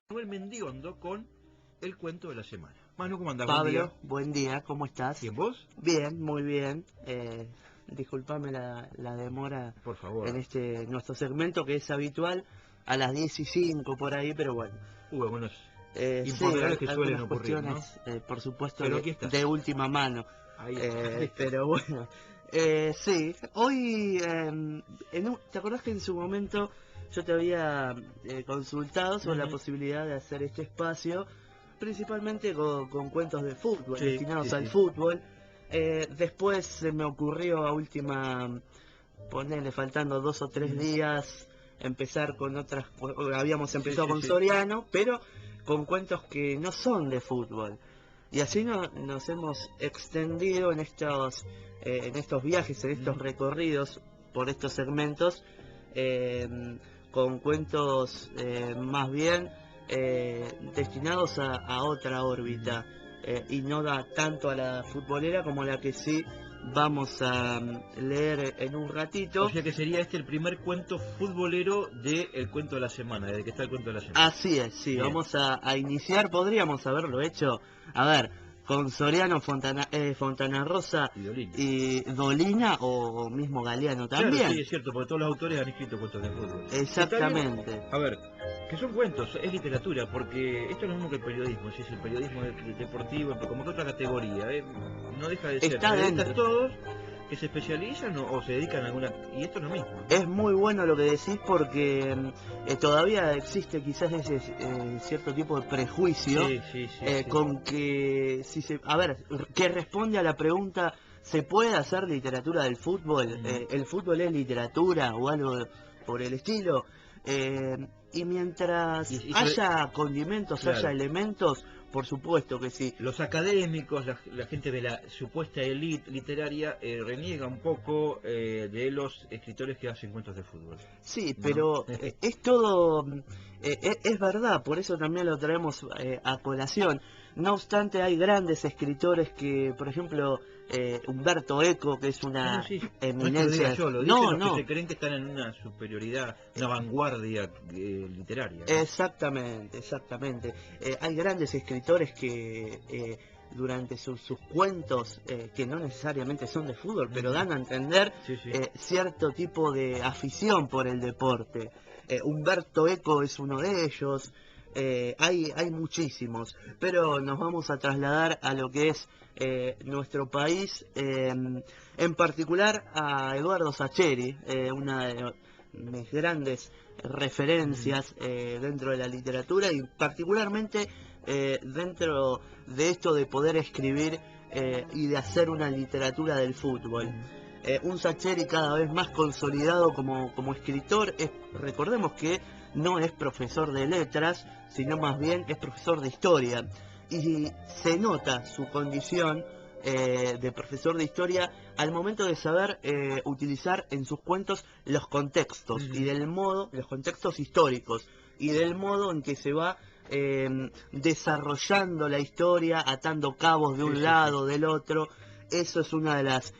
Manuel Mendiondo con el cuento de la semana. Manu, ¿cómo andás? Pablo, buen día, ¿cómo estás? ¿Bien vos? Bien, muy bien. Disculpame la demora Por favor. en nuestro segmento que es habitual a las 10:05 por ahí, pero bueno. Hubo algunos Sí, imponderables que suelen algunas ocurrir, ¿no? cuestiones, por supuesto, Pero aquí estás. de última mano. Ahí está. Pero bueno, sí, hoy, ¿te acordás que en su momento yo te había consultado sobre la posibilidad de hacer este espacio, principalmente con cuentos de fútbol, Sí, destinados sí, al sí. fútbol? Después se me ocurrió ponerle faltando 2 o 3 días, empezar con otras, habíamos empezado Sí, con sí. Soriano, pero con cuentos que no son de fútbol. Y así nos hemos extendido en estos viajes, en estos recorridos por estos segmentos, eh, con cuentos más bien destinados a otra órbita, y no da tanto a la futbolera como la que sí vamos a leer en un ratito. O sea que sería este el primer cuento futbolero del cuento de la semana, desde que está el cuento de la semana. Así es, sí, Bien. vamos a iniciar, podríamos haberlo hecho, a ver, con Soriano, Fontana Rosa Y Dolina. y Dolina o mismo Galeano Claro, también. sí, es cierto, porque todos los autores han escrito cuentos de fútbol. Exactamente. A ver, que son cuentos, es literatura, porque esto es lo mismo que el periodismo, si es el periodismo deportivo, pero como que otra categoría, no deja de ser. Está Periodistas dentro. todos que se especializan o se dedican a alguna... Y esto es lo mismo, ¿no? Es muy bueno lo que decís porque todavía existe quizás ese cierto tipo de prejuicio, Sí, sí, sí, sí. con que, a ver, que responde a la pregunta, ¿se puede hacer literatura del fútbol? ¿El fútbol es literatura o algo por el estilo? Y mientras Y haya condimentos, claro, haya elementos, por supuesto que sí. los académicos, la gente de la supuesta élite literaria reniega un poco de los escritores que hacen cuentos de fútbol. Sí, ¿No? pero es todo, es verdad, por eso también lo traemos a colación. No obstante, hay grandes escritores que, por ejemplo, Humberto Eco, que es No, no, una sí. No es que lo diga eminencia. yo, lo dicen No, los que no, se creen que están en una superioridad, una vanguardia literaria, ¿no? exactamente, exactamente. Hay grandes escritores que durante sus cuentos, que no necesariamente son de fútbol, pero dan a entender Sí, sí. cierto tipo de afición por el deporte. Humberto Eco es uno de ellos. Hay muchísimos, pero nos vamos a trasladar a lo que es nuestro país, en particular a Eduardo Sacheri, una de mis grandes referencias dentro de la literatura y particularmente dentro de esto de poder escribir y de hacer una literatura del fútbol. Un Sacheri cada vez más consolidado como escritor. Recordemos que no es profesor de letras, sino más bien es profesor de historia. Y se nota su condición de profesor de historia al momento de saber utilizar en sus cuentos los contextos y los contextos históricos y del modo en que se va desarrollando la historia, atando cabos de un lado, del otro. Eso es una de las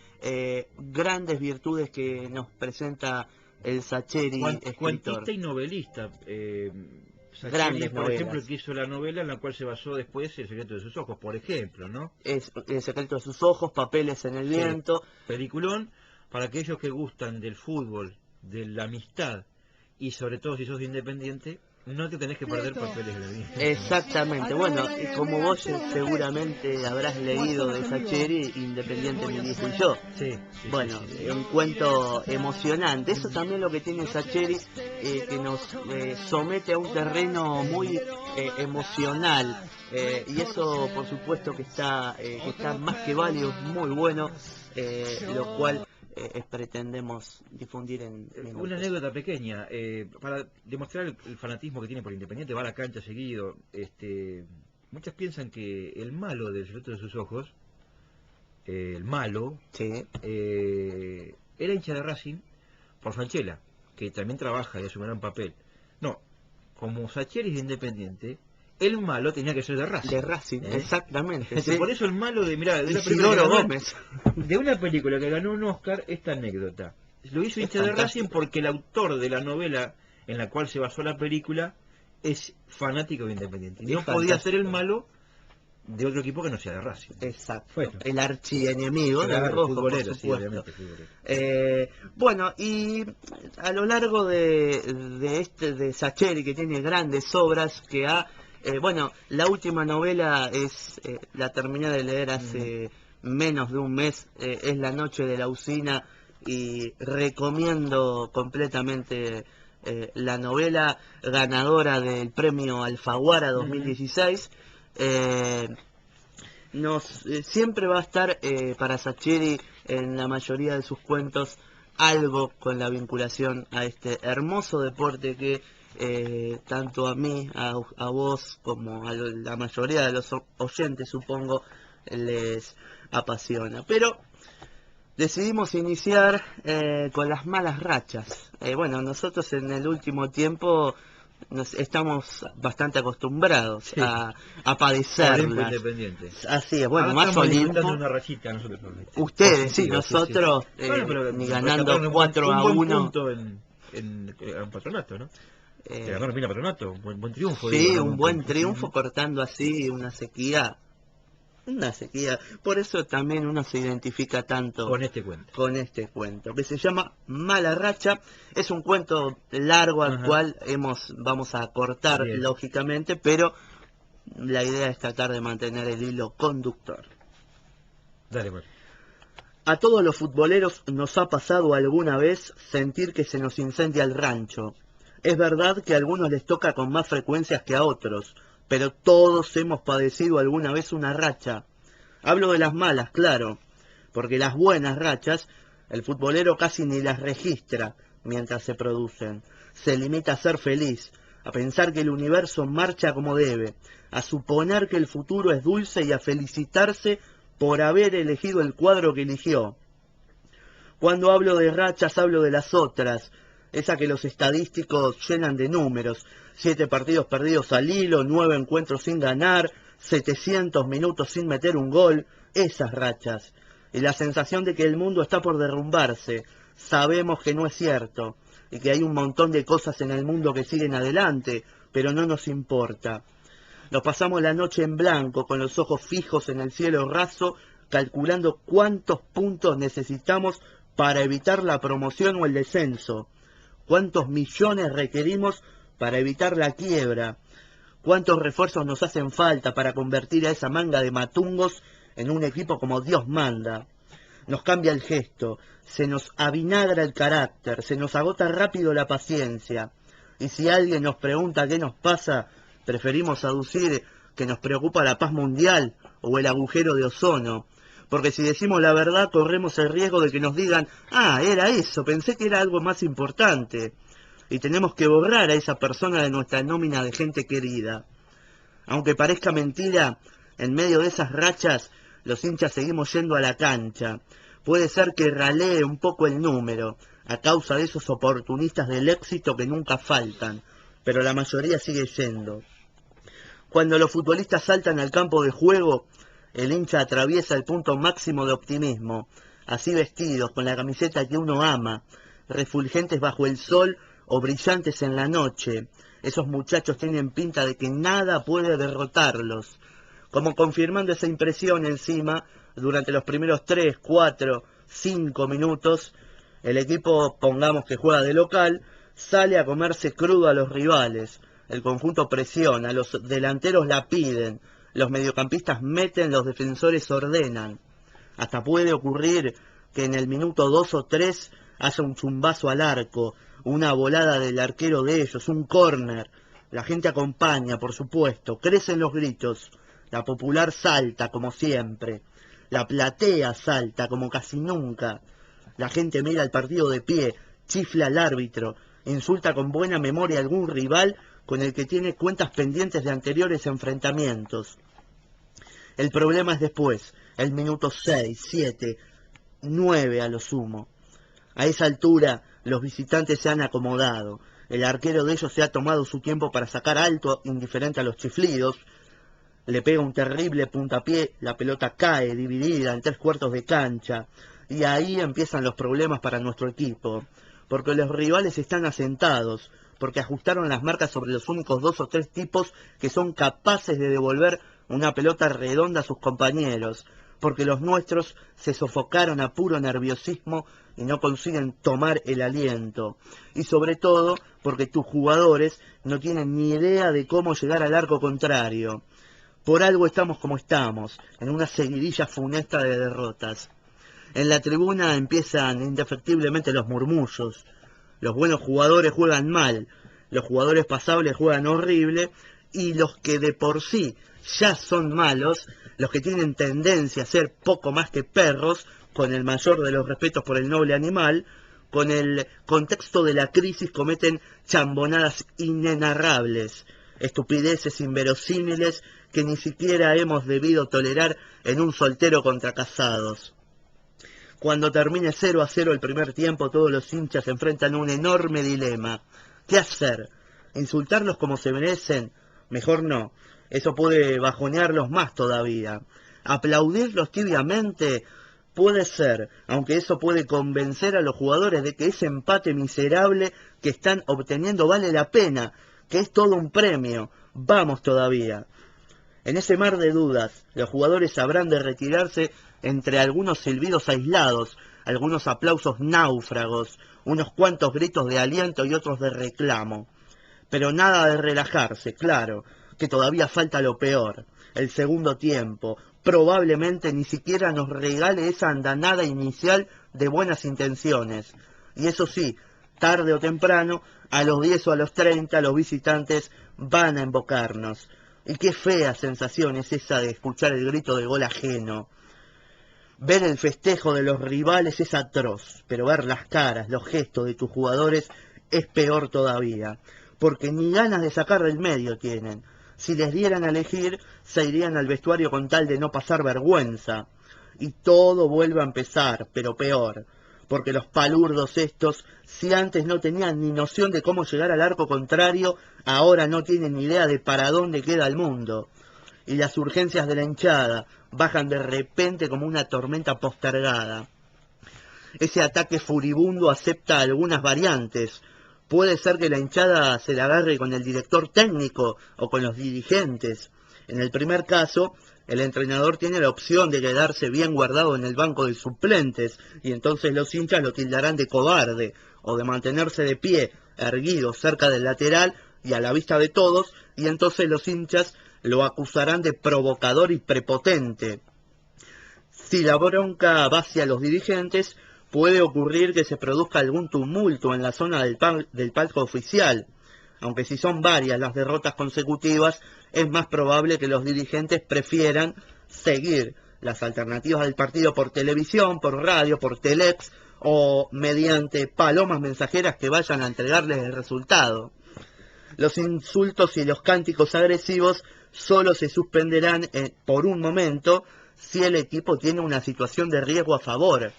grandes virtudes que nos presenta el Sacheri escritor. Cuentista y novelista. Sacheri, Grandes por ejemplo, novelas. que hizo la novela en la cual se basó después El secreto de sus ojos, por ejemplo, ¿no? Es El secreto de sus ojos, Papeles en el Sí, viento. peliculón para aquellos que gustan del fútbol, de la amistad y sobre todo si sos independiente, no te tenés que perder Papeles en el viento. Exactamente, bueno, y como vos seguramente habrás leído de Sacheri, Independiente, mi viejo y yo. Sí, sí, Bueno, sí, sí. un cuento emocionante. Eso también lo que tiene Sacheri, que nos somete a un terreno muy emocional. Y eso, por supuesto, que está más que válido, muy bueno, lo cual pretendemos difundir en Una Minutos. anécdota pequeña, para demostrar el fanatismo que tiene por Independiente, va a la cancha seguido. Muchos piensan que el malo del secreto de sus ojos, el malo, Sí. era hincha de Racing por Franchella, que también trabaja y hace un gran papel. No, como Sacheri es de Independiente, el malo tenía que ser de Racing. De Racing, exactamente. Sí. Por eso el malo de, mirá, de una película Isidoro que ganó, Gómez. de una película que ganó un Oscar, esta anécdota. Lo hizo Es hincha de Racing fantástico. porque el autor de la novela en la cual se basó la película es fanático de Independiente. Y Es no podía ser el fantástico. malo de otro equipo que no sea de Racing. Exacto. Bueno. El archienemigo del Claro, rojo, futbolero, por sí, supuesto. obviamente, futbolero. Bueno, y a lo largo de Sacheri, que tiene grandes obras, que ha... bueno, la última novela la terminé de leer hace menos de un mes, es La noche de la usina, y recomiendo completamente la novela ganadora del premio Alfaguara 2016. Siempre va a estar para Sacheri en la mayoría de sus cuentos algo con la vinculación a este hermoso deporte que tanto a mí, a vos, como a la mayoría de los oyentes, supongo, les apasiona. Pero decidimos iniciar con las malas rachas. Bueno, nosotros en el último tiempo estamos bastante acostumbrados Sí. a Olimpo padecerlas. Independiente. Así es, bueno, Ahora más estamos Olimpo. alimentando una rayita nosotros. Ustedes, sí, Positivo, nosotros Bueno, pero ni rescataron ganando un 4 a buen 1. punto en un Patronato, ¿no? Que ganaron bien a Patronato, buen triunfo. Sí, digo, ¿no? un buen triunfo cortando así una sequía. Por eso también uno se identifica tanto Con este cuento. con este cuento, que se llama Mala Racha. Es un cuento largo al Ajá. cual vamos a cortar, Bien. lógicamente, pero la idea es tratar de mantener el hilo conductor. Dale, pues. A todos los futboleros nos ha pasado alguna vez sentir que se nos incendia el rancho. Es verdad que a algunos les toca con más frecuencias que a otros, pero todos hemos padecido alguna vez una racha. Hablo de las malas, claro, porque las buenas rachas, el futbolero casi ni las registra mientras se producen. Se limita a ser feliz, a pensar que el universo marcha como debe, a suponer que el futuro es dulce y a felicitarse por haber elegido el cuadro que eligió. Cuando hablo de rachas, hablo de las otras, esa que los estadísticos llenan de números: 7 partidos perdidos al hilo, 9 encuentros sin ganar, 700 minutos sin meter un gol, esas rachas. Y la sensación de que el mundo está por derrumbarse. Sabemos que no es cierto, y que hay un montón de cosas en el mundo que siguen adelante, pero no nos importa. Nos pasamos la noche en blanco, con los ojos fijos en el cielo raso, calculando cuántos puntos necesitamos para evitar la promoción o el descenso. ¿Cuántos millones requerimos para evitar la quiebra? ¿Cuántos refuerzos nos hacen falta para convertir a esa manga de matungos en un equipo como Dios manda? Nos cambia el gesto, se nos avinagra el carácter, se nos agota rápido la paciencia. Y si alguien nos pregunta qué nos pasa, preferimos aducir que nos preocupa la paz mundial o el agujero de ozono. Porque si decimos la verdad, corremos el riesgo de que nos digan: ah, era eso, pensé que era algo más importante. Y tenemos que borrar a esa persona de nuestra nómina de gente querida. Aunque parezca mentira, en medio de esas rachas, los hinchas seguimos yendo a la cancha. Puede ser que ralee un poco el número, a causa de esos oportunistas del éxito que nunca faltan, pero la mayoría sigue yendo. Cuando los futbolistas saltan al campo de juego, el hincha atraviesa el punto máximo de optimismo, así vestidos, con la camiseta que uno ama, refulgentes bajo el sol o brillantes en la noche. Esos muchachos tienen pinta de que nada puede derrotarlos. Como confirmando esa impresión encima, durante los primeros 3, 4, 5 minutos, el equipo, pongamos que juega de local, sale a comerse crudo a los rivales. El conjunto presiona, los delanteros la piden, los mediocampistas meten, los defensores ordenan. Hasta puede ocurrir que en el minuto 2 o 3 haya un zumbazo al arco, una volada del arquero de ellos, un córner. La gente acompaña, por supuesto, crecen los gritos. La popular salta, como siempre. La platea salta, como casi nunca. La gente mira el partido de pie, chifla al árbitro, insulta con buena memoria a algún rival con el que tiene cuentas pendientes de anteriores enfrentamientos. El problema es después, el minuto 6, 7, 9 a lo sumo. A esa altura, los visitantes se han acomodado. El arquero de ellos se ha tomado su tiempo para sacar alto, indiferente a los chiflidos. Le pega un terrible puntapié, la pelota cae dividida en 3/4 de cancha. Y ahí empiezan los problemas para nuestro equipo, porque los rivales están asentados, porque ajustaron las marcas sobre los únicos 2 o 3 tipos que son capaces de devolver una pelota redonda a sus compañeros, porque los nuestros se sofocaron a puro nerviosismo y no consiguen tomar el aliento, y sobre todo porque tus jugadores no tienen ni idea de cómo llegar al arco contrario. Por algo estamos como estamos, en una seguidilla funesta de derrotas. En la tribuna empiezan indefectiblemente los murmullos. Los buenos jugadores juegan mal, los jugadores pasables juegan horrible, y los que de por sí ya son malos, los que tienen tendencia a ser poco más que perros, con el mayor de los respetos por el noble animal, con el contexto de la crisis cometen chambonadas inenarrables, estupideces inverosímiles que ni siquiera hemos debido tolerar en un soltero contra casados. Cuando termine 0-0 el primer tiempo, todos los hinchas se enfrentan a un enorme dilema. ¿Qué hacer? ¿Insultarlos como se merecen? Mejor no. Eso puede bajonearlos más todavía. ¿Aplaudirlos tibiamente? Puede ser, aunque eso puede convencer a los jugadores de que ese empate miserable que están obteniendo vale la pena, que es todo un premio. Vamos todavía. En ese mar de dudas, los jugadores habrán de retirarse entre algunos silbidos aislados, algunos aplausos náufragos, unos cuantos gritos de aliento y otros de reclamo. Pero nada de relajarse, claro, que todavía falta lo peor, el segundo tiempo. Probablemente ni siquiera nos regale esa andanada inicial de buenas intenciones. Y eso sí, tarde o temprano, a los 10 o a los 30, los visitantes van a embocarnos. Y qué fea sensación es esa de escuchar el grito de gol ajeno. Ver el festejo de los rivales es atroz, pero ver las caras, los gestos de tus jugadores es peor todavía, porque ni ganas de sacar del medio tienen. Si les dieran a elegir, se irían al vestuario con tal de no pasar vergüenza. Y todo vuelve a empezar, pero peor, porque los palurdos estos, si antes no tenían ni noción de cómo llegar al arco contrario, ahora no tienen ni idea de para dónde queda el mundo. Y las urgencias de la hinchada bajan de repente como una tormenta postergada. Ese ataque furibundo acepta algunas variantes. Puede ser que la hinchada se la agarre con el director técnico o con los dirigentes. En el primer caso, el entrenador tiene la opción de quedarse bien guardado en el banco de suplentes, y entonces los hinchas lo tildarán de cobarde, o de mantenerse de pie, erguido cerca del lateral y a la vista de todos, y entonces los hinchas lo acusarán de provocador y prepotente. Si la bronca va hacia los dirigentes, puede ocurrir que se produzca algún tumulto en la zona del palco oficial, aunque si son varias las derrotas consecutivas, es más probable que los dirigentes prefieran seguir las alternativas del partido por televisión, por radio, por telex o mediante palomas mensajeras que vayan a entregarles el resultado. Los insultos y los cánticos agresivos solo se suspenderán por un momento si el equipo tiene una situación de riesgo a favor.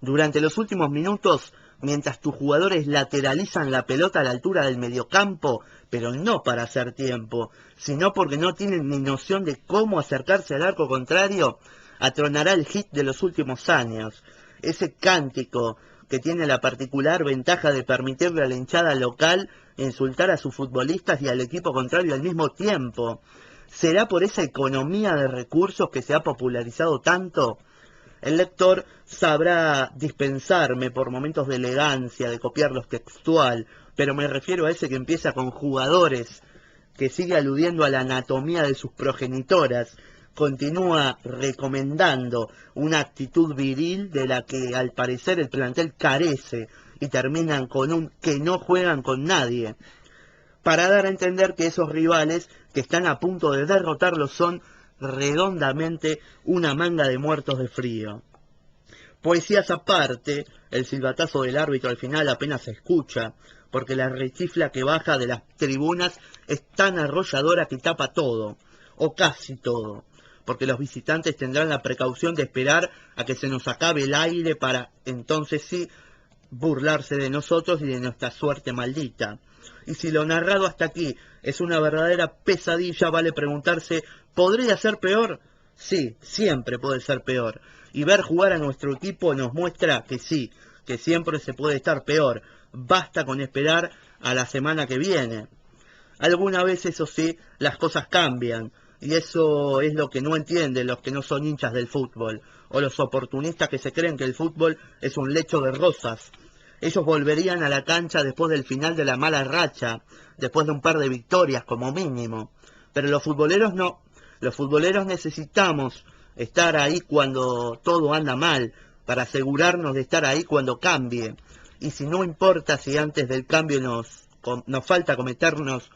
Durante los últimos minutos, mientras tus jugadores lateralizan la pelota a la altura del mediocampo, pero no para hacer tiempo, sino porque no tienen ni noción de cómo acercarse al arco contrario, atronará el hit de los últimos años. Ese cántico que tiene la particular ventaja de permitirle a la hinchada local insultar a sus futbolistas y al equipo contrario al mismo tiempo. ¿Será por esa economía de recursos que se ha popularizado tanto? El lector sabrá dispensarme por momentos de elegancia, de copiar lo textual, pero me refiero a ese que empieza con jugadores, que sigue aludiendo a la anatomía de sus progenitoras, continúa recomendando una actitud viril de la que al parecer el plantel carece, y terminan con un que no juegan con nadie, para dar a entender que esos rivales que están a punto de derrotarlos son redondamente una manga de muertos de frío. Poesías aparte, el silbatazo del árbitro al final apenas se escucha, porque la rechifla que baja de las tribunas es tan arrolladora que tapa todo, o casi todo, porque los visitantes tendrán la precaución de esperar a que se nos acabe el aire para, entonces sí, burlarse de nosotros y de nuestra suerte maldita. Y si lo narrado hasta aquí es una verdadera pesadilla, vale preguntarse, ¿podría ser peor? Sí, siempre puede ser peor. Y ver jugar a nuestro equipo nos muestra que sí, que siempre se puede estar peor. Basta con esperar a la semana que viene. Alguna vez, eso sí, las cosas cambian, y eso es lo que no entienden los que no son hinchas del fútbol, o los oportunistas que se creen que el fútbol es un lecho de rosas. Ellos volverían a la cancha después del final de la mala racha, después de un par de victorias como mínimo. Pero los futboleros no. Los futboleros necesitamos estar ahí cuando todo anda mal, para asegurarnos de estar ahí cuando cambie. Y si no importa si antes del cambio nos falta comernos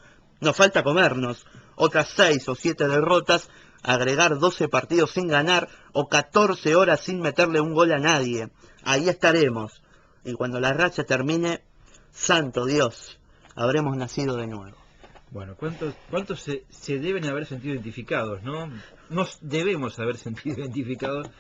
otras 6 o 7 derrotas, agregar 12 partidos sin ganar o 14 horas sin meterle un gol a nadie. Ahí estaremos. Y cuando la racha termine, santo Dios, habremos nacido de nuevo. Bueno, ¿cuántos se deben haber sentido identificados, no? Nos debemos haber sentido identificados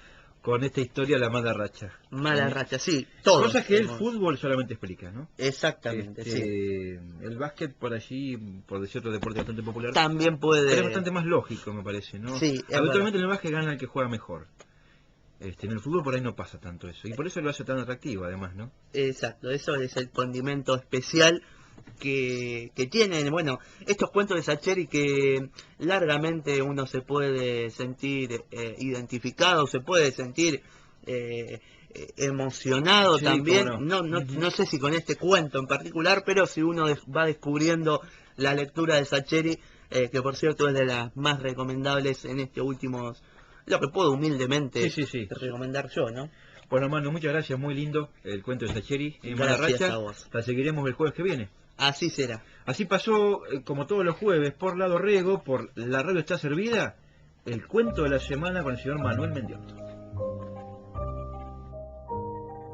con esta historia de la mala racha. Mala racha, sí, todos. Cosas que el fútbol solamente explica, ¿no? Exactamente, sí. El básquet por allí, por decir otro deporte bastante popular, También puede... es bastante más lógico, me parece, ¿no? Sí, habitualmente en el básquet gana el que juega mejor. En el fútbol por ahí no pasa tanto eso. Y por eso lo hace tan atractivo, además, ¿no? Exacto, eso es el condimento especial que tienen, bueno, estos cuentos de Sacheri, que largamente uno se puede sentir identificado, se puede sentir emocionado, sí, también, no sé si con este cuento en particular, pero si uno va descubriendo la lectura de Sacheri, que por cierto es de las más recomendables en este último, lo que puedo humildemente recomendar yo, ¿no? Bueno, Manu, muchas gracias, muy lindo el cuento de Sacheri en Mala Racha. A vos. La seguiremos el jueves que viene. Así será. Así pasó, como todos los jueves, por Lado Riego, por La Radio Está Servida, el cuento de la semana con el señor Manuel Mendión.